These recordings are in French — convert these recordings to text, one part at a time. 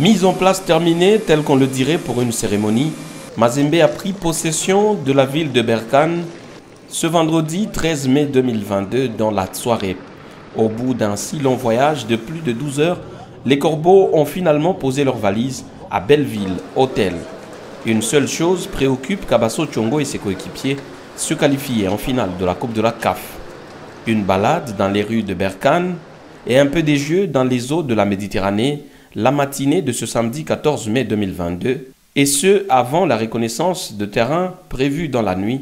Mise en place terminée, tel qu'on le dirait pour une cérémonie, Mazembe a pris possession de la ville de Berkane ce vendredi 13 mai 2022 dans la soirée. Au bout d'un si long voyage de plus de 12 heures, les Corbeaux ont finalement posé leurs valises à Belleville Hôtel. Une seule chose préoccupe Kabasso Tchongo et ses coéquipiers, se qualifier en finale de la Coupe de la CAF. Une balade dans les rues de Berkane et un peu des jeux dans les eaux de la Méditerranée la matinée de ce samedi 14 mai 2022, et ce avant la reconnaissance de terrain prévue dans la nuit.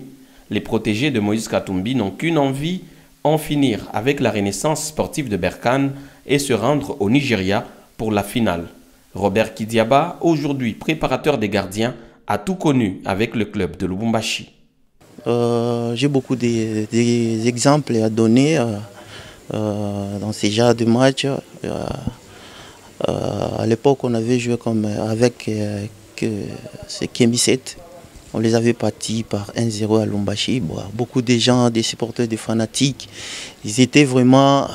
Les protégés de Moïse Katumbi n'ont qu'une envie, en finir avec la renaissance sportive de Berkane et se rendre au Nigeria pour la finale. Robert Kidiaba, aujourd'hui préparateur des gardiens, a tout connu avec le club de Lubumbashi. J'ai beaucoup d'exemples à donner dans ces genres de matchs. À l'époque, on avait joué avec ces Kemi 7. On les avait battus par 1-0 à Lubumbashi. Bon, beaucoup de gens, des supporters, des fanatiques, ils étaient vraiment...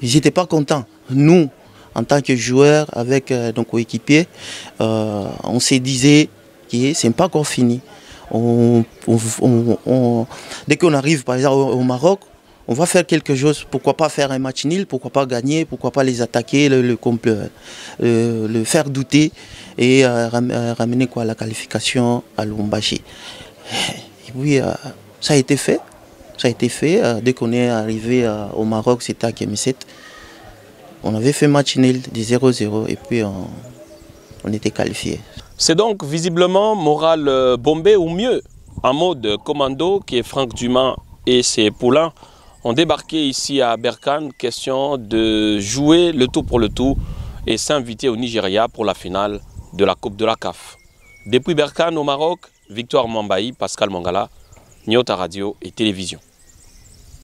ils n'étaient pas contents. Nous, en tant que joueurs, avec nos coéquipiers, on se disait que ce n'est pas encore fini. Dès qu'on arrive, par exemple, au Maroc, on va faire quelque chose, pourquoi pas faire un match nul, pourquoi pas gagner, pourquoi pas les attaquer, le faire douter et ramener la qualification à Lubumbashi. Et puis ça a été fait. Ça a été fait. Dès qu'on est arrivé au Maroc, c'était à Kemi 7. On avait fait match nul de 0-0 et puis on était qualifié. C'est donc visiblement moral bombé ou mieux, en mode commando, qui est Franck Dumas et ses poulains ont débarqué ici à Berkane, question de jouer le tout pour le tout et s'inviter au Nigeria pour la finale de la Coupe de la CAF. Depuis Berkane au Maroc, Victoire Mambaï, Pascal Mangala, Nyota Radio et Télévision.